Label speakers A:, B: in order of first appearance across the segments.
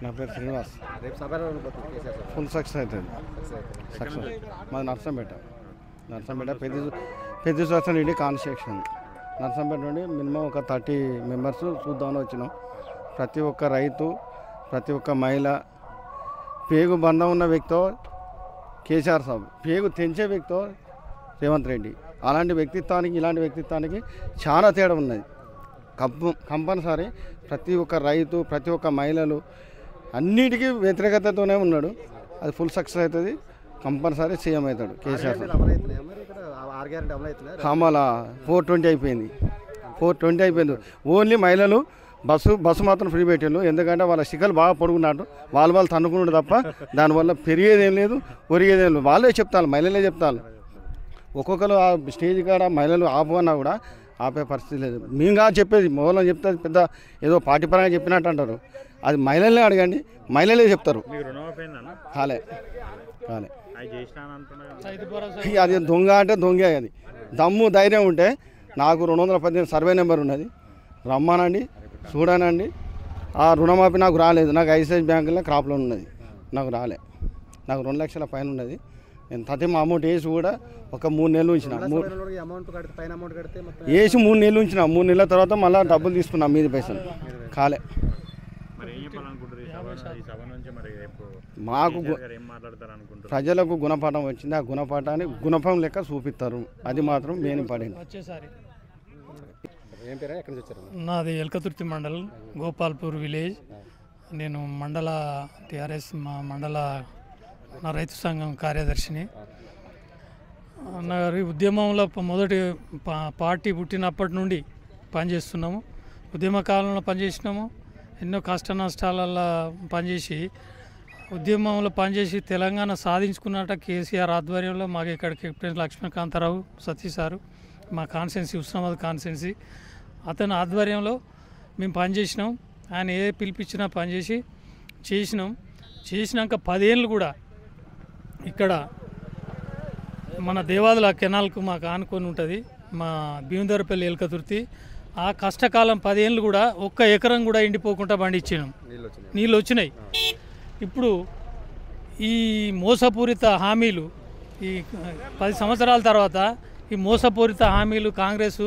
A: నా పేరు Srinivas. Full success అవుతుంది. సక్సెస్ మాది నర్సంపేట పెద్ద రెడ్డి కాన్స్టిట్యూషన్. నర్సంపేట నుండి మినిమం ఒక 30 మెంబర్స్ చూద్దామని వచ్చినాం. ప్రతి ఒక్క రైతు, ప్రతి ఒక్క మహిళ, పేగు బంధం ఉన్న వ్యక్తితో కేసీఆర్ సాబ్, పేగు తెంచే వ్యక్తితో రేవంత్ రెడ్డి. అలాంటి వ్యక్తిత్వానికి ఇలాంటి వ్యక్తిత్వానికి చాలా తేడా ఉన్నది. కంపల్సరీ ప్రతి ఒక్క రైతు, ప్రతి ఒక్క మహిళలు అన్నిటికీ వ్యతిరేకతతోనే ఉన్నాడు. అది ఫుల్ సక్సెస్ అవుతుంది. కంపల్సరీ సీఎం అవుతాడు కేసీఆర్. అమలా 420 అయిపోయింది. 420 అయిపోయింది. ఓన్లీ మహిళలు బస్సు మాత్రం ఫ్రీ పెట్టారు. ఎందుకంటే వాళ్ళ శిఖలు బాగా పొడుగున్నాడు. వాళ్ళు తన్నుకున్నాడు తప్ప దానివల్ల పెరిగేదేం లేదు, ఒరిగేదేం లేదు. వాళ్ళే చెప్తారు, మహిళలే చెప్తారు. ఒక్కొక్కరు ఆ స్టేజ్ కాడ మహిళలు ఆపన్నా కూడా ఆపే పరిస్థితి లేదు. మేము కాదు చెప్పేది, మొదలు చెప్తే పెద్ద ఏదో పార్టీ పరంగా చెప్పినట్టు అంటారు. అది మహిళలనే అడగండి, మహిళలే చెప్తారు. కాలే అది దొంగ అంటే దొంగే. అది దమ్ము ధైర్యం ఉంటే నాకు 218 సర్వే నెంబర్ ఉన్నది, రమ్మానండి, చూడానండి. ఆ రుణమాఫీ నాకు రాలేదు. నాకు ఐసిఐసి బ్యాంకులో క్రాప్ లోన్ ఉన్నది, నాకు రాలే. నాకు 2 లక్షల పైన ఉన్నది. నేను తతిమ అమౌంట్ వేసి కూడా ఒక 3 నెలలు ఉంచిన. వేసి 3 నెలలు ఉంచిన. 3 నెలల తర్వాత మళ్ళీ డబ్బులు తీసుకున్నా మీది పైసలు. కాలే. మాకు ప్రజలకు గుణపాఠం వచ్చింది. ఆ గుణపాఠాన్ని గుణపం లెక్క చూపిస్తారు. అది మాత్రం మెయిన్ ఇంపార్టెంట్.
B: నాది ఎల్కతుర్తి మండల్, గోపాల్పూర్ విలేజ్. నేను మండల టిఆర్ఎస్ మండల నా రైతు సంఘం కార్యదర్శిని. నా ఉద్యమంలో మొదటి పార్టీ పుట్టినప్పటి నుండి పనిచేస్తున్నాము. ఉద్యమ కాలంలో పనిచేసినాము. ఎన్నో కష్ట నష్టాలలో పనిచేసి ఉద్యమంలో పనిచేసి తెలంగాణ సాధించుకున్నట్ట కేసీఆర్ ఆధ్వర్యంలో మాకు ఇక్కడ కెప్టెన్ లక్ష్మీకాంతారావు సతీష్ సారు, మా కాన్స్టెన్సీ హుస్నాబాద్ కాన్స్టెన్సీ, అతని ఆధ్వర్యంలో మేము పనిచేసినాం. ఆయన ఏ పిలిపించినా పనిచేసి చేసినాక 10 ఏళ్ళు కూడా ఇక్కడ మన దేవాదుల కెనాల్కు మాకు ఆనుకొని ఉంటుంది, మా భీమదరపల్లి ఎల్కతుర్తి. ఆ కష్టకాలం 10 ఏళ్ళు కూడా ఒక్క ఎకరం కూడా ఎండిపోకుండా పండించినాం, నీళ్ళు వచ్చినాయి. ఇప్పుడు ఈ మోసపూరిత హామీలు, ఈ 10 సంవత్సరాల తర్వాత ఈ మోసపూరిత హామీలు కాంగ్రెస్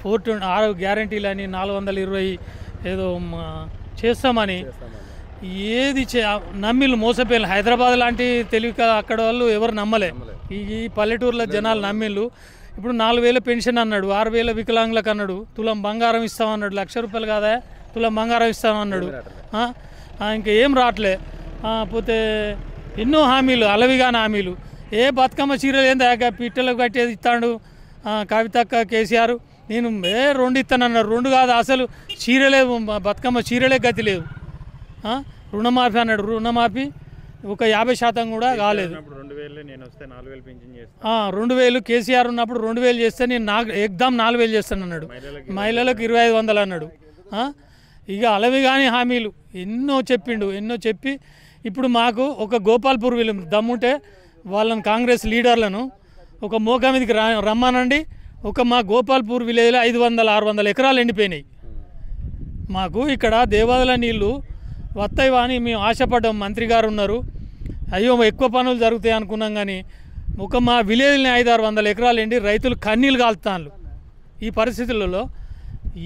B: 6 గ్యారంటీలని 420 ఏదో చేస్తామని ఏది నమ్మిళ్ళు మోసపోయిన. హైదరాబాద్ లాంటి తెలివి అక్కడ వాళ్ళు ఎవరు నమ్మలే. ఈ పల్లెటూరులో జనాలు నమ్మిళ్ళు. ఇప్పుడు 4000 పెన్షన్ అన్నాడు, 6000 వికలాంగులకు అన్నాడు, తులం బంగారం ఇస్తామన్నాడు. ₹1,00,000 కాదా తులం బంగారం ఇస్తామన్నాడు. ఇంకా ఏం రావట్లే. పోతే ఎన్నో హామీలు, అలవిగాని హామీలు. ఏ బతుకమ్మ చీరలు ఏందా పిట్టలకు కట్టేది ఇస్తాడు కవితక్క, కేసీఆర్. నేను 2 ఇస్తానన్నాడు. 2 కాదు, అసలు చీరలే, బతుకమ్మ చీరలే గతి లేదు. రుణమాఫీ అన్నాడు, రుణమాఫీ ఒక 50% కూడా కాలేదు. 2000 కేసీఆర్ ఉన్నప్పుడు 2000 చేస్తే నేను ఎగ్దాం 4000 చేస్తాను అన్నాడు. మహిళలకు 2500 అన్నాడు. ఇక అలవి కానీ హామీలు ఎన్నో చెప్పి ఇప్పుడు మాకు ఒక గోపాల్పూర్ వీళ్ళు దమ్ముంటే వాళ్ళని కాంగ్రెస్ లీడర్లను ఒక మోకా మీదకి రమ్మానండి. ఒక మా గోపాల్పూర్ విలేజ్లో 500-600 ఎకరాలు ఎండిపోయినాయి. మాకు ఇక్కడ దేవాదుల నీళ్ళు వస్తాయి అని మేము ఆశపడ్డాం. మంత్రి గారు ఉన్నారు, అయ్యో ఎక్కువ పనులు జరుగుతాయి అనుకున్నాం. కానీ ఒక మా విలేజ్ని 500-600 ఎకరాలు ఎండి రైతులు కన్నీళ్ళు కాలుతాను. ఈ పరిస్థితులలో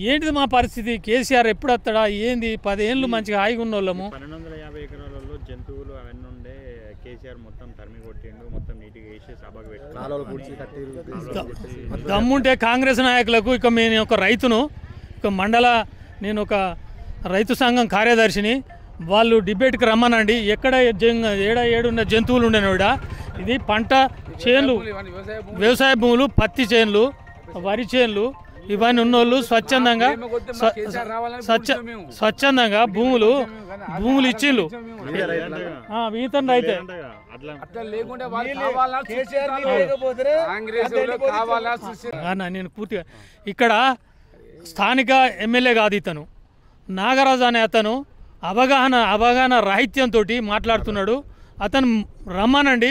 B: ఏంటిది మా పరిస్థితి? కేసీఆర్ ఎప్పుడు వస్తాడా ఏంది? 10 ఏళ్ళు మంచిగా హాయిగా ఉన్న వాళ్ళము.
C: 1250 ఎకరాలలో జంతువులు అవన్నీ ఉండే కేసీఆర్ మొత్తం తరిమి కొట్టిండు, మొత్తం నీట్గా వేసి సభకు పెట్టి.
B: దమ్ముంటే కాంగ్రెస్ నాయకులకు ఇక నేను ఒక రైతును, నేను ఒక రైతు సంఘం కార్యదర్శిని, వాళ్ళు డిబేట్కి రమ్మనండి. ఎక్కడ ఏడున్న జంతువులు ఉండేనోడా. ఇది పంట చేన్లు, వ్యవసాయ భూములు, పత్తి చేన్లు, వరి చేన్లు ఇవన్నీ ఉన్నోళ్ళు స్వచ్ఛందంగా భూములు ఇచ్చిండ్రు. ఈతను రైతే నేను పూర్తిగా ఇక్కడ స్థానిక ఎమ్మెల్యే కాదు ఇతను, నాగరాజు అనే అతను అవగాహన రాహిత్యంతో మాట్లాడుతున్నాడు. అతను రమ్మనండి.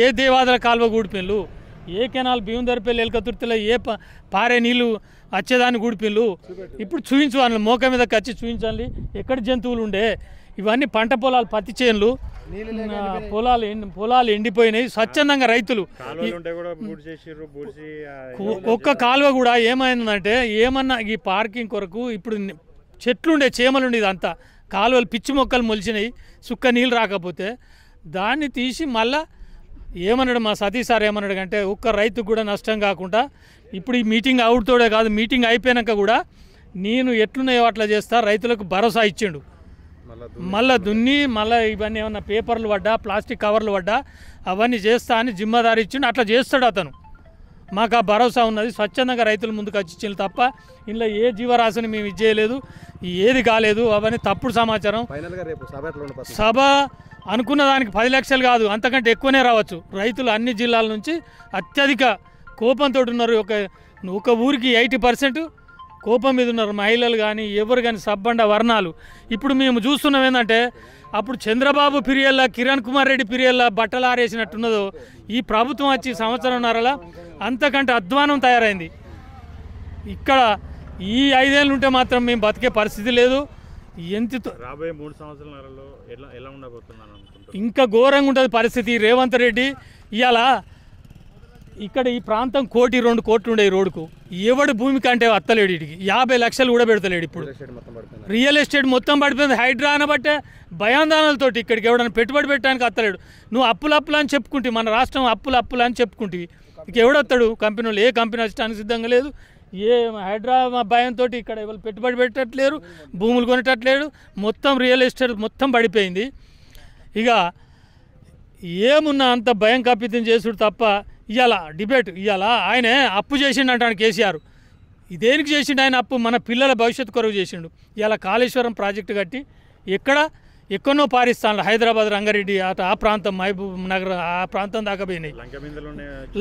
B: ఏ దేవాదుల కాలువ గూడిపిన్లు, ఏ కెనాల్ భీమదరపల్లి ఎల్కతుర్తిలో ఏ పారే నీళ్ళు వచ్చేదాన్ని గూడిపిన్లు ఇప్పుడు చూపించు. వాళ్ళని మోక మీదకి వచ్చి చూపించాలి ఎక్కడ జంతువులు ఉండే, ఇవన్నీ పంట పొలాలు, పత్తి చేనులు, పొలాలు ఎండిపోయినాయి. స్వచ్ఛందంగా రైతులు ఒక్క కాలువ కూడా ఏమైందంటే ఏమన్నా ఈ పార్కింగ్ కొరకు ఇప్పుడు చెట్లుండే చేమలుండే ఇదంతా కాలువలు పిచ్చి మొక్కలు మొలిచినాయి, సుక్క నీళ్ళు రాకపోతే దాన్ని తీసి మళ్ళా ఏమన్నాడు మా సతీష్ సార్ ఏమన్నాడు అంటే ఒక్క రైతుకు కూడా నష్టం కాకుండా ఇప్పుడు ఈ మీటింగ్ అవుట్తోడే కాదు, మీటింగ్ అయిపోయాక కూడా నేను ఎట్లున్నాయో అట్లా చేస్తా రైతులకు భరోసా ఇచ్చిండు. మళ్ళీ దున్ని మళ్ళీ ఇవన్నీ ఏమన్నా పేపర్లు పడ్డా, ప్లాస్టిక్ కవర్లు పడ్డా అవన్నీ చేస్తా అని జిమ్మదారి ఇచ్చిండు. అట్లా చేస్తాడు అతను. మాకు ఆ భరోసా ఉన్నది. స్వచ్ఛందంగా రైతుల ముందుకు వచ్చి ఇచ్చిండు తప్ప ఇందులో ఏ జీవరాశిని మేము ఇచ్చేయలేదు, ఏది కాలేదు. అవన్నీ తప్పుడు సమాచారం. సభ అనుకున్న దానికి 10 లక్షలు కాదు, అంతకంటే ఎక్కువనే రావచ్చు. రైతులు అన్ని జిల్లాల నుంచి అత్యధిక కోపంతో ఉన్నారు. ఒక ఊరికి 80% కోపం మీద ఉన్నారు. మహిళలు కానీ ఎవరు కానీ సబ్బండ వర్ణాలు. ఇప్పుడు మేము చూస్తున్నాం ఏంటంటే అప్పుడు చంద్రబాబు పీరియడ్లో, కిరణ్ కుమార్ రెడ్డి పీరియడ్లో బట్టలు ఆరేసినట్టున్నదో ఈ ప్రభుత్వం వచ్చి సంవత్సరంన్నరలా అంతకంటే అధ్వానం తయారైంది. ఇక్కడ ఈ 5 ఏళ్ళు ఉంటే మాత్రం మేము బతికే పరిస్థితి లేదు. ఎంతతో
C: రాబోయే 3 సంవత్సరాలలో ఎలా ఉండబోతున్నాను అనుకుంటున్నాను.
B: ఇంకా ఘోరంగా ఉంటుంది పరిస్థితి. రేవంత్ రెడ్డి ఇవాళ ఇక్కడ ఈ ప్రాంతం 1-2 కోట్లు ఉండే ఈ రోడ్డుకు ఎవడు భూమి కంటే వత్తలేడు. ఇడికి 50 లక్షలు కూడా పెడతలేడు. ఇప్పుడు రియల్ ఎస్టేట్ మొత్తం పడిపోయింది. హైడ్రా అనబట్టే భయాందోళనలతోటి ఇక్కడికి ఎవడన్నా పెట్టుబడి పెట్టడానికి వత్తలేడు. నువ్వు అప్పులు అని చెప్పుకుంటే, మన రాష్ట్రం అప్పులు అని చెప్పుకుంటే ఇక ఎవడొస్తాడు? కంపెనీలు ఏ కంపెనీ వచ్చడానికి సిద్ధంగా లేదు. ఏ హైడ్రా భయంతో ఇక్కడ ఎవరు పెట్టుబడి పెట్టట్లేరు, భూములు కొనేటట్లేడు. మొత్తం రియల్ ఎస్టేట్ మొత్తం పడిపోయింది. ఇక ఏమున్నా అంత భయం కప్పితం చేసుడు తప్ప ఇవాళ డిబేట్ ఇవాళ ఆయనే అప్పు చేసిండు అంటాడు కేసీఆర్. దేనికి చేసిండు ఆయన అప్పు? మన పిల్లల భవిష్యత్తు కొరకు చేసిండు. ఇవాళ కాళేశ్వరం ప్రాజెక్టు కట్టి ఎక్కడో పారిస్తాను. హైదరాబాద్, రంగారెడ్డి ఆ ప్రాంతం, మహబూబ్ నగర్ ఆ ప్రాంతం దాకా పోయినాయి.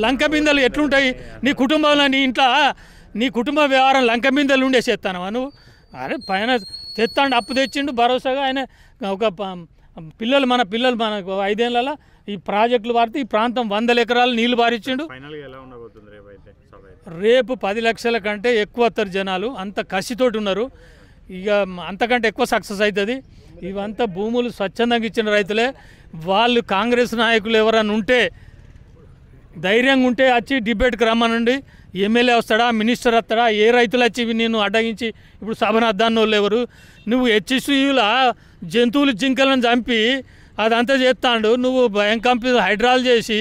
B: లంక బిందెలు ఎట్లుంటాయి? నీ కుటుంబంలో నీ కుటుంబ వ్యవహారం లంక బిందెలు ఉండే చేస్తాను నువ్వు. అరే పైన తెస్తాడు, అప్పు తెచ్చిండు భరోసాగా. ఆయన ఒక మన పిల్లలు మనకు 5 ఏళ్ళ ఈ ప్రాజెక్టులు వాడితే ఈ ప్రాంతం 100 ఎకరాలు నీళ్లు బారిచ్చిండు. రేపు 10 లక్షల కంటే ఎక్కువ వస్తారు జనాలు. అంత కసితోటి ఉన్నారు. ఇక అంతకంటే ఎక్కువ సక్సెస్ అవుతుంది. ఇవంతా భూములు స్వచ్ఛందంగా ఇచ్చిన రైతులే. వాళ్ళు కాంగ్రెస్ నాయకులు ఎవరైనా ఉంటే ధైర్యంగా ఉంటే వచ్చి డిబేట్కి రమ్మనండి. ఎమ్మెల్యే వస్తాడా, మినిస్టర్ వస్తాడా? ఏ రైతులు వచ్చి నేను అడ్డగించి ఇప్పుడు సభను అద్దాన్ని వాళ్ళు ఎవరు? నువ్వు హెచ్సియుల జంతువులు జింకలను చంపి అదంతా చేస్తాడు. నువ్వు భయం కంపి హైడ్రాలు చేసి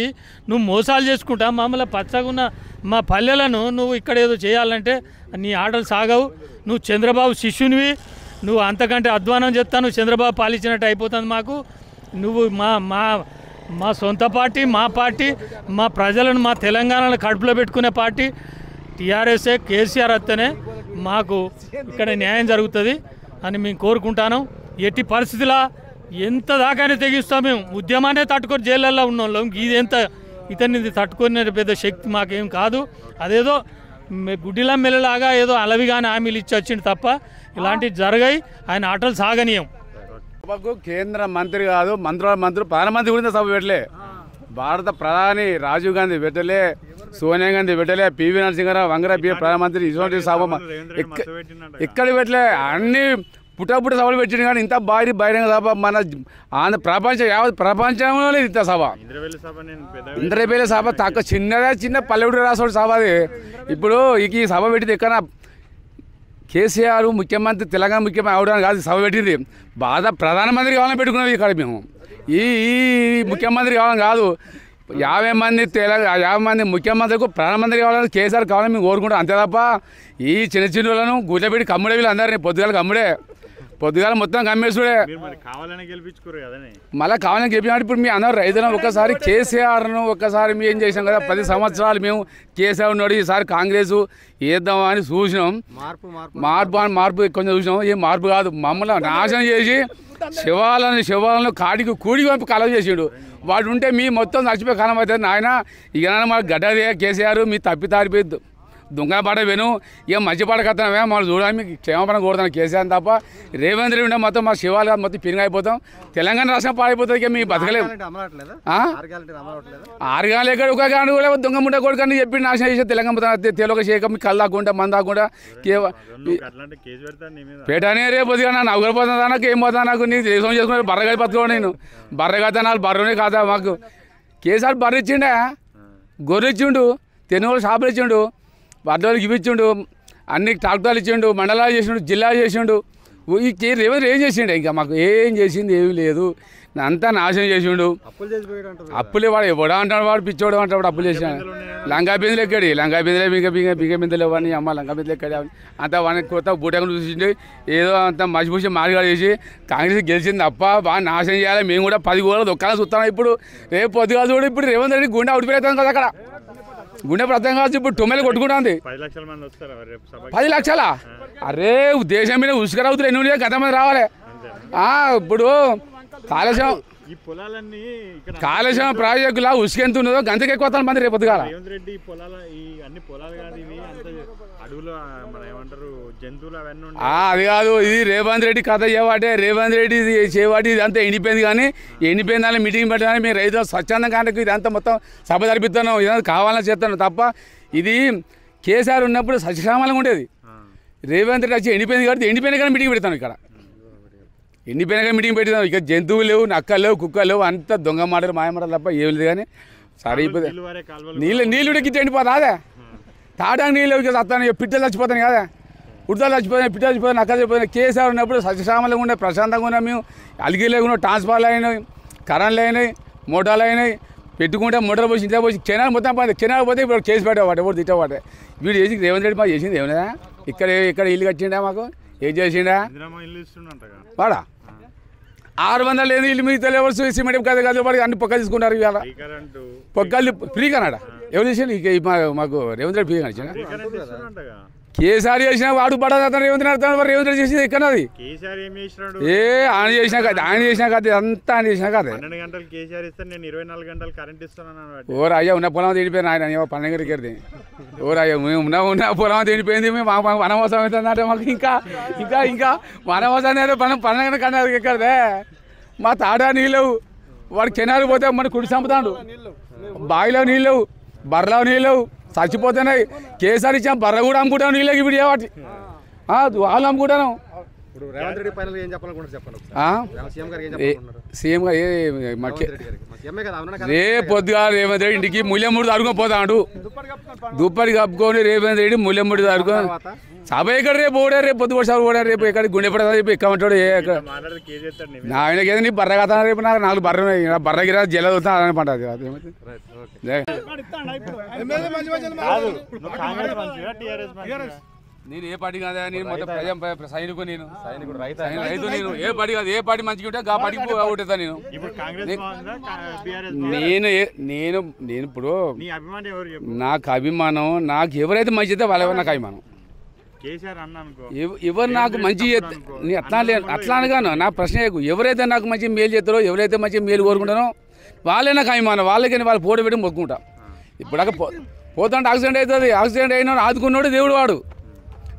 B: నువ్వు మోసాలు చేసుకుంటా మమ్మల్ని పచ్చగా ఉన్న మా పల్లెలను నువ్వు ఇక్కడ ఏదో చేయాలంటే నీ ఆటలు సాగవు. నువ్వు చంద్రబాబు శిష్యునివి. నువ్వు అంతకంటే అధ్వానం చేస్తాను. చంద్రబాబు పాలించినట్టు అయిపోతుంది మాకు. నువ్వు మా సొంత పార్టీ, మా ప్రజలను, మా తెలంగాణను కడుపులో పెట్టుకునే పార్టీ టీఆర్ఎస్ఏ. కేసీఆర్ వస్తేనే మాకు ఇక్కడ న్యాయం జరుగుతుంది అని మేము కోరుకుంటాను. ఎట్టి పరిస్థితిలా ఎంత దాకానే తెగిస్తాం. మేము ఉద్యమాన్ని తట్టుకొని జైళ్ళల్లో ఉన్న వాళ్ళం. ఇతన్ని తట్టుకునే పెద్ద శక్తి మాకేం కాదు. అదేదో గుడ్డిలా మెల్లలాగా ఏదో అలవిగానే హామీలు ఇచ్చి వచ్చింది తప్ప ఇలాంటివి జరగాయి. ఆయన ఆటలు సాగనీయం.
D: సభకు కేంద్ర మంత్రి కాదు, మంత్రులు ప్రధానమంత్రి గురించి సభ పెట్టలే. భారత ప్రధాని రాజీవ్ గాంధీ పెట్టలే, సోనియా గాంధీ పెట్టలే, పివి నరసింహారావు, వంగరా ప్రధానమంత్రి ఇటువంటి సభ ఎక్కడ పెట్టలే. అన్ని పుట్ట సభలు పెట్టింది. కానీ ఇంత బహిరంగ సభ మన యావత్ ప్రపంచంలో లేదు ఇంత సభ. ఇంద్రవేల సభ తక్కువ చిన్న పల్లెటూరు రాసోడు సభ అది. ఇప్పుడు ఈ సభ పెట్టింది ఎక్కడ కేసీఆర్ ముఖ్యమంత్రి, తెలంగాణ ముఖ్యమంత్రి అవడానికి కాదు సభ పెట్టింది. ప్రధానమంత్రి కావాలని పెట్టుకున్నాం ఇక్కడ మేము. ఈ ముఖ్యమంత్రి కావాలని కాదు. 50 మంది ముఖ్యమంత్రికి ప్రధానమంత్రి కావాలని కేసీఆర్ కావాలని మేము కోరుకుంటాం. అంతే తప్ప ఈ చిన్నలను గుడ్లపెట్టి కమ్ముడే వీళ్ళు అందరినీ పొద్దుగాల మొత్తం కమ్మేసుడే. మళ్ళీ కావాలని గెలిపినట్టు ఇప్పుడు మీ అందరూ రైతులను ఒక్కసారి కేసీఆర్ను ఒక్కసారి మేము ఏం చేసాం కదా. 10 సంవత్సరాలు మేము కేసీఆర్ ఉన్నాడు, ఈసారి కాంగ్రెస్ వేద్దామని చూసినాం. మార్పు కొంచెం చూసినాం. ఏం మార్పు కాదు. మమ్మల్ని నాశనం చేసి శివాలను కాడికి కూడి పంపి కలవ చేసాడు. వాడు ఉంటే మీ మొత్తం చచ్చిపోయి కాలం అవుతుంది. నాయన ఇక మాకు గడ్డదే కేసీఆర్ మీ తప్పితారిపోయి దొంగల పాట విను ఇక మంచి పాట కత్తనమే మనం చూడాలి మీకు క్షేమపరం కోరుతాను కేసీఆర్ తప్ప రేవంత్ రెడ్డి ఉంటే మొత్తం మా శివాలు మొత్తం పిరిగి అయిపోతాం తెలంగాణ రాష్ట్రం పాడైపోతుంది ఇక మీ బతకలేము 6 గంటలు ఎక్కడ ఒక గంట కూడా దొంగ ముండ కొడుకని చెప్పి నాశనం చేసే తెలంగాణ తెలుగు చేయక మీ కళ్ళు దాక్కుంటా మంది దాక్కుంటా పేటనే రేపు పొద్దుగా నా నవ్వులు పోతుందా నాకు ఏం పోతుందా నాకు నీకు దేశం చేసుకుని బర్రగా బతుకోండి నేను బర్రగా నాలుగు బర్రనే కాదా మాకు కేసీఆర్ బర్రె ఇచ్చిండే గొర్రె ఇచ్చిండు తెనుగోలు షాపులు ఇచ్చిండు వడ్డోళ్ళకి ఇప్పించిండు అన్ని ట్రాక్టర్లు ఇచ్చిండు మండలాలు చేసిండు జిల్లాలు చేసిండు ఈ రేవంత్ ఏం చేసిండు ఇంకా మాకు ఏం చేసింది ఏమీ లేదు అంతా నాశనం చేసిండు అప్పులే వాడు ఎవడా అంటాడు వాడు పిచ్చోడు అంటాడు అప్పులు చేసాడు లంగా బిందులు ఎక్కడి లంగా బిందులే బిగ బిందులు ఇవ్వని అమ్మ లంగా బిందులు ఎక్కడి అంత వాడిని కొత్త బూటకలు చూసిండు ఏదో అంత మసిపూసి మార్గాలు చేసి కాంగ్రెస్ గెలిచింది తప్ప బాగా నాశనం చేయాలి మేము కూడా 10 కోట్ల దొక్కాలని చూస్తాం ఇప్పుడు రేపు పొద్దుగా చూడు ఇప్పుడు రేవంత్ రెడ్డి గుండె ఉడిపోతాం కదా అక్కడ గుండె ప్రతం కావచ్చు ఇప్పుడు టొమ్మెలు కొట్టుకుంటుంది 10 లక్షలా అరే దేశం మీద ఉసుక అవుతుంది ఎన్ని గత మంది రావాలి ఇప్పుడు కాళేశ్వరం ప్రాజెక్టులా ఉసుక ఎంత ఉన్నదో గంతకి ఎక్కువ మంది రేపు పొద్దుగా అది కాదు ఇది రేవంత్ రెడ్డి కథ చేయవాటే రేవంత్ రెడ్డి చేయవాటి ఇదంతా ఎండిపోయింది కానీ ఎండిపోయిన దాన్ని మీటింగ్ పెట్టాలని మేము రైతులు స్వచ్ఛందం కానీ ఇదంతా మొత్తం సభ జరిపిస్తాను ఇదంతా కావాలని చేస్తాను తప్ప ఇది కేసీఆర్ ఉన్నప్పుడు సత్యశ్రామాలంగా ఉండేది రేవంత్ రెడ్డి వచ్చి ఎండిపోయింది కాబట్టి ఎండిపోయిన కానీ మీటింగ్ పెడతాను ఇక్కడ ఎండిపోయిన కానీ మీటింగ్ పెట్టినాం ఇక జంతువులు లేవు నక్కలు లేవు కుక్కలు లేవు అంతా దొంగ మాటలు మాయ మాటలు తప్ప ఏం లేదు కానీ సరే అయిపోతుంది నీళ్ళు గిట్ట ఎండిపోతా అదే తాడానికి నీళ్ళు ఇక వస్తాను పిట్టలు చచ్చిపోతాను కదా ఉడతలు చచ్చిపోయినాయి పిట్టలు చచ్చిపోయినాయి నక్కలు చచ్చిపోయినాయి కేసీఆర్ ఉన్నప్పుడు సత్యశ్రామలంగా ఉండే ప్రశాంతంగా ఉన్నాం మేము అలిగి లేకుండా ట్రాన్స్ఫార్లు అయినాయి కరెంట్లు అయినాయి మోటార్లు అయినాయి పెట్టుకుంటే మోటార్ పోసి ఇంట్లో పోసి కెనాల్ మొత్తం పోతే కెనాల్ పోతే ఇప్పుడు కేసు పెట్టేవాడు ఎవరు తిట్టేవాడే వీడు చేసి రేవంత్ రెడ్డి మాకు చేసింది ఏమన్నా ఇక్కడ ఇల్లు కట్టిండా మాకు ఏం చేసిండా వాడా 600 లేదు ఇల్లు మీకు తెలియవచ్చు సిమెంట్ గది పడి అన్ని పొక్కలు తీసుకున్నారు ఇవాళ పొక్కలు ఫ్రీ కన్నాడా ఎవరు చేసి మాకు రేవంత్ రెడ్డి ఫ్రీ కనిచ్చిన కేసీఆర్ చేసిన వాడు పడదు రేవంత్ రెడ్డి రేవంత్ రెడ్డి చేసింది ఎక్కడది ఆయన చేసినా కదా అంతా ఆయన చేసినా కదా ఓరయ్యా ఉన్న పొలం తిడిపోయింది ఆయన 12 గంటలకి ఓరయ్యా మేము ఉన్న పొలం తిడిపోయింది మేము వనవాసం అవుతుందంటే మాకు ఇంకా ఇంకా ఇంకా వనవాసం అయితే 12 గంటలకి ఎక్కడదే మా తాడా నీళ్ళు వాడు కెనాలు పోతే మన కుడి చంపుతాడు బావిలో నీళ్ళు బర్రలో నీళ్ళు చచ్చిపోతున్నాయి కేసీఆర్ ఇచ్చాం బర్ర కూడా అమ్ముకుంటాను నీళ్ళకి ఇప్పుడు వాటి వాళ్ళు అమ్ముకుంటాను సీఎం రేపు పొద్దుగా రేవంత్ రెడ్డి ఇంటికి ముల్లెమ్మూడి అడుగుపోతాడు దుప్పటి కప్పుకొని రేవంత్ రెడ్డి ముల్లెమ్మూడి అడుగుని సభ ఎక్కడ రేపు ఓడా రేపు పొద్దు సభ ఓడా రేపు ఎక్కడ గుండె పడతా రేపు ఎక్కమంటాడు ఆయనకి ఏదో నీ బర్ర కదా రేపు నాకు 4 బర్రె ఉన్నాయి బర్రగిరా జల అని పంటది నేను ఏ పార్టీ కాదా నేను మొత్తం సైనికు నేను రైతు నేను ఏ పార్టీ కాదు ఏ పార్టీ మంచిగా ఉంటే ఆ పార్టీకి ఓటేస్తా నేను ఇప్పుడు నాకు అభిమానం నాకు ఎవరైతే మంచి అయితే వాళ్ళ నాకు అభిమానం ఎవరు నాకు మంచి అట్లా అనగాను నా ప్రశ్న ఎవరైతే నాకు మంచి మేలు చేస్తారో ఎవరైతే మంచి మేలు కోరుకుంటారో వాళ్ళే నాకు అభిమానం వాళ్ళకని వాళ్ళు పోటీ పెట్టి మొక్కుంటా ఇప్పుడు పోతుంటే యాక్సిడెంట్ అవుతుంది యాక్సిడెంట్ అయినా ఆదుకున్నాడు దేవుడు వాడు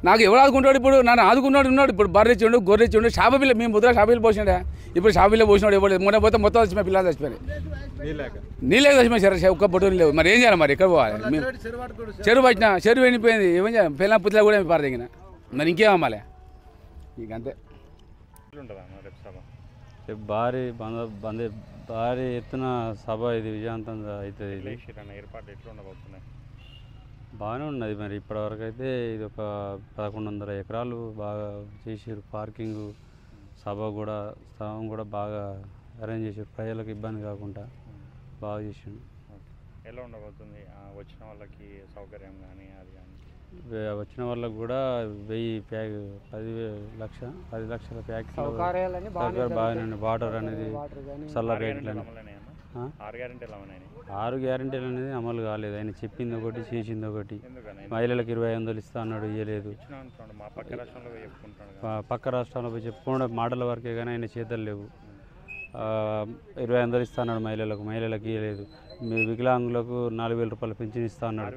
D: నాకు ఎవరు ఆదుకుంటాడు ఇప్పుడు నన్ను ఆదుకున్నాడు ఉన్నాడు ఇప్పుడు బర్రె ఇచ్చిండు గొర్రె ఇచ్చిండు షాపిల్ల మేము ముద్ర షాపిల్ల పోసిండే ఇప్పుడు షాపిల్లో పోసినాడు ఎవరు మొన్న పోతే మొత్తం వచ్చిన పిల్లలు చచ్చిపోయాయి నీళ్ళే చచ్చిపోయి సరే ఒక్క బొట్టు లేవు మరి ఏం చేయాలి మరి ఎక్కడ పోవాలి మేము చెరువు పట్టినా చెరువు ఎండిపోయింది ఏమేం చేయాలి పిల్లల పుత్తలు కూడా పార దిగిన మరి ఇంకేం అమ్మాలి ఇక అంతే
E: భారీ ఎత్తున సభ ఇది విజయవంతం అవుతుంది బాగానే ఉన్నది మరి ఇప్పటివరకు అయితే ఇది ఒక 1100 ఎకరాలు బాగా చేసారు పార్కింగ్ స్థలం కూడా బాగా అరేంజ్ చేసారు ప్రజలకు ఇబ్బంది కాకుండా బాగా చేసాడు
C: ఎలా ఉండబోతుంది వచ్చిన వాళ్ళకి సౌకర్యం కానీ అది కానీ
E: వచ్చిన వాళ్ళకు కూడా 10 లక్షల ప్యాకెట్లు బాగానే వాటర్ అనేది చల్ల రేట్లు 6 గ్యారెంటీలు అనేది అమలు కాలేదు ఆయన చెప్పింది ఒకటి చేసింది ఒకటి మహిళలకు 2500 ఇస్తా అన్నాడు ఇవ్వలేదు పక్క రాష్ట్రాల్లో పోయి చెప్పుకోవడం మాటల వరకే కానీ ఆయన చేతలు లేవు 2500 ఇస్తా అన్నాడు మహిళలకు ఇవ్వలేదు. వికలాంగులకు 4000 రూపాయలు పింఛన్ ఇస్తా అన్నాడు.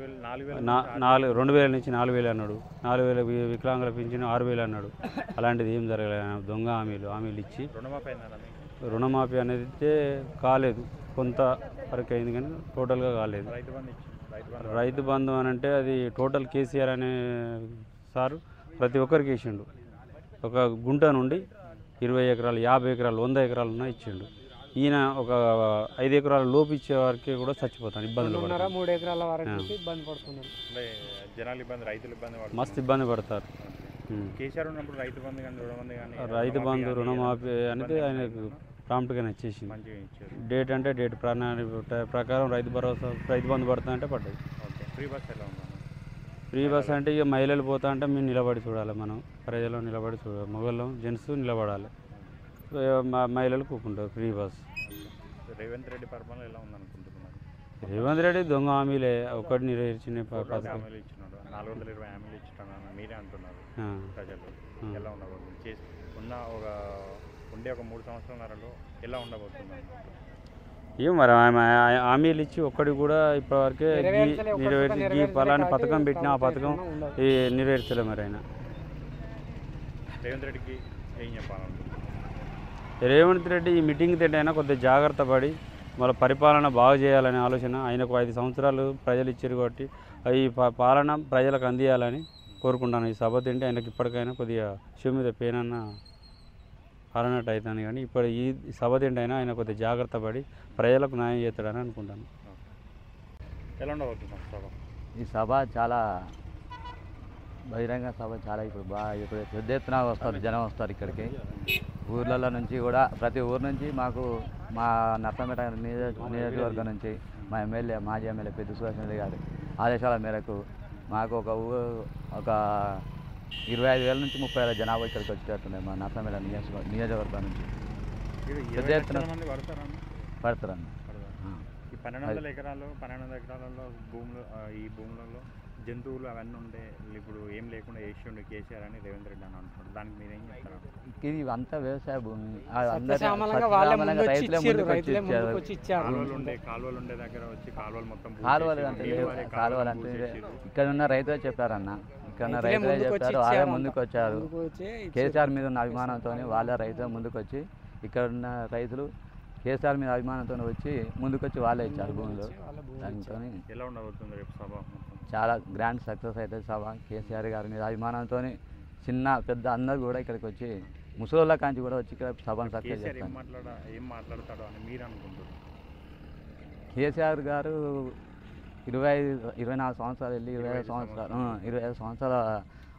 E: 2000 నుంచి 4000 అన్నాడు. 4000 వికలాంగుల పింఛన్ 6000 అన్నాడు. అలాంటిది ఏం జరగలేదు. దొంగ హామీలు ఇచ్చి రుణమాఫీ అనేది అయితే కాలేదు, కొంత వరకు అయింది కానీ టోటల్గా కాలేదు. రైతు బంధు అని అంటే అది టోటల్ కేసీఆర్ అనే సారు ప్రతి ఒక్కరికి ఇచ్చిండు. ఒక గుంట నుండి 20 ఎకరాలు, 50 ఎకరాలు, 100 ఎకరాలు ఉన్నా ఇచ్చిండు. ఈయన ఒక 5 ఎకరాల లోపు ఇచ్చే వారికి కూడా చచ్చిపోతాను, ఇబ్బందులు పడతారు.
F: 3 ఎకరాల వరకు ఇబ్బంది పడుతున్నారు.
C: రైతులు
E: మస్తు ఇబ్బంది పడతారు.
C: కేసీఆర్ ఉన్నప్పుడు రైతు బంధు కానీ
E: రైతు బంధు రుణమాఫీ అనేది ఆయనకు ప్రాంప్ట్గానే ఇచ్చేసింది. డేట్ అంటే డేట్ ప్రకారం రైతు బంధు పడుతుందంటే అంటే పడ్డది. ఫ్రీ బస్ అంటే ఇక మహిళలు పోతా అంటే మేము నిలబడి చూడాలి, మనం ప్రజలు నిలబడి చూడాలి, మగవాళ్ళం జెంట్స్ నిలబడాలి, మహిళలు కూకుంటారు. Free bus.
C: రేవంత్ రెడ్డి పరిపాలన ఎలా ఉందనుకుంటున్నారు?
E: రేవంత్ రెడ్డి దొంగ హామీలే ఒకటి నెరవేర్చిన పథకం.
C: 420 హామీలు ఇచ్చున్నాను మీరే అంటున్నారు. ప్రజలు ఎలా ఉండబోతుంది? ఉండే ఒక 3 సంవత్సరాలలో ఎలా ఉండబోతున్నారు?
E: ఏం మరి హామీలు ఇచ్చి ఒక్కడి కూడా ఇప్పటివరకే నెరవేర్చి పలాని పథకం పెట్టిన ఆ పథకం నెరవేర్చలే. మరి ఆయన
C: రేవంత్ రెడ్డికి ఏం చెప్పాలనుకుంటున్నారు?
E: రేవంత్ రెడ్డి ఈ మీటింగ్ తింటే అయినా కొద్దిగా జాగ్రత్త పడి మళ్ళీ పరిపాలన బాగు చేయాలనే ఆలోచన. ఆయనకు 5 సంవత్సరాలు ప్రజలు ఇచ్చారు కాబట్టి ఈ పాలన ప్రజలకు అందియాలని కోరుకుంటాను. ఈ సభ తింటే ఆయనకి ఇప్పటికైనా కొద్దిగా షూ మీద పేనన్న పాలనట్టు అవుతాను, కానీ ఇప్పుడు ఈ సభ తింటే అయినా ఆయన కొద్దిగా జాగ్రత్త పడి ప్రజలకు న్యాయం చేస్తాడని అనుకుంటాను.
C: ఎలా ఉండబోతుంది సభ?
G: ఈ సభ చాలా బహిరంగ సభ, చాలా ఇప్పుడు పెద్ద ఎత్తున వస్తారు, జనం వస్తారు ఇక్కడికి. ఊర్లలో నుంచి కూడా ప్రతి ఊరు నుంచి మా నర్సంపేట నియోజకవర్గం నుంచి మా ఎమ్మెల్యే, మాజీ ఎమ్మెల్యే పెద్ద సుభాష్ రెడ్డి గారి ఆదేశాల మేరకు మాకు ఒక 25,000 నుంచి 30,000 జనాభా ఇక్కడికి వచ్చేటట్టున్నాయి మా నర్సంపేట నియోజకవర్గం నుంచి. పెద్ద ఎత్తున పడతారన్న.
C: ఈ 1200 ఎకరాలలో భూములలో జంతువులు అవన్నీ ఉండే ఇప్పుడు ఏం లేకుండా వేసి ఉండే కేసీఆర్ అని రేవంత్ రెడ్డి అని అంటున్నారు. దానికి మీరేం చెప్తారు?
G: ఇది అంతా వ్యవసాయ భూమి,
C: కాలువలు ఉండే దగ్గర వచ్చి కాలువలు మొత్తం
G: కాలువలు అంటే ఇక్కడ ఉన్న రైతులే చెప్పారన్న. ఇక్కడ ఉన్న రైతులే చెప్పారు, వాళ్ళే ముందుకు వచ్చారు. కేసీఆర్ మీద ఉన్న అభిమానంతో వాళ్ళే రైతులు ముందుకు వచ్చి, ఇక్కడ ఉన్న రైతులు కేసీఆర్ మీద అభిమానంతో వచ్చి ముందుకొచ్చి వాళ్ళే ఇచ్చారు భూములు. దానితో
C: ఎలా ఉండబోతుంది రేపు సభ?
G: చాలా గ్రాండ్ సక్సెస్ అవుతుంది సభ. కేసీఆర్ గారి మీద అభిమానంతో చిన్న పెద్ద అందరూ కూడా ఇక్కడికి వచ్చి, ముసలోళ్ళ కాంచి కూడా వచ్చి ఇక్కడ సభను సక్సెస్ చేస్తారు.
C: ఏం మాట్లాడతాడో అని మీరు అనుకుంటారు?
G: కేసీఆర్ గారు 24 సంవత్సరాలు వెళ్ళి 25 సంవత్సరాల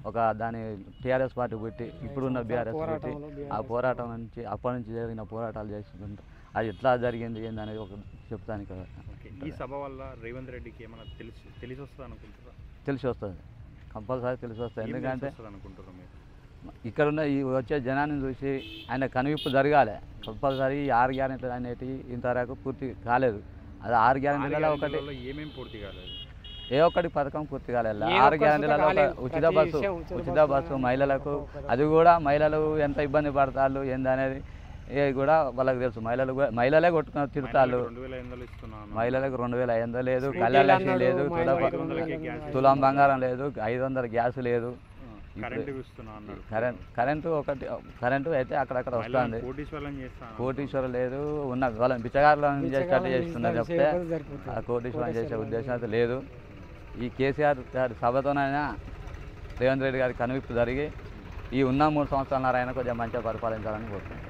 G: ఒక దాని టీఆర్ఎస్ పార్టీ పెట్టి ఇప్పుడున్న బీఆర్ఎస్ పెట్టి ఆ పోరాటం నుంచి అప్పటి నుంచి జరిగిన పోరాటాలు చేసుకుంటాం. అది ఎట్లా జరిగింది ఏందనేది ఒక చెప్తాను కదా.
C: ఈ సభ వల్ల రేవంత్ రెడ్డికి ఏమైనా తెలిసి వస్తుంది అనుకుంటారా?
G: తెలిసి వస్తుంది, కంపల్సరీ తెలిసి వస్తుంది. ఎందుకంటే
C: అనుకుంటారు మీరు
G: ఇక్కడ ఉన్న ఈ వచ్చే జనాన్ని చూసి ఆయన కనువిప్పు జరగాలి. కంపల్సరీ 6 గ్యారెంటీలు అనేటివి ఇంతవరకు పూర్తి కాలేదు. అది 6 గ్యారెంటీలలో ఒకటి
C: ఏమేమి పూర్తి కాలేదు,
G: ఏ ఒక్కటి పథకం పూర్తి కాలేదు. 6 గ్యారెంటీలలో ఉచిత బస్సు మహిళలకు, అది కూడా మహిళలు ఎంత ఇబ్బంది పడతారు ఏందనేది కూడా వాళ్ళకి తెలుసు. మహిళలే కొట్టుకుని తిడతారు. మహిళలకు 2,500 లేదు, కళ్యాణ లక్ష్మి లేదు, తులం బంగారం లేదు, 500 గ్యాస్ లేదు. కరెంటు అయితే అక్కడక్కడ వస్తుంది. కోటీశ్వరం లేదు, ఉన్న వాళ్ళని బిచ్చగారులను చేసేటట్టు చేస్తున్నారు చెప్తే ఆ కోటీశ్వరం చేసే ఉద్దేశం అయితే లేదు. ఈ కేసీఆర్ గారి సభతోనైనా రేవంత్ రెడ్డి గారి కనువిప్పు జరిగి ఈ ఉన్న 3 సంవత్సరాల ఆయన కొంచెం మంచిగా పరిపాలించాలని కోరుతున్నాను.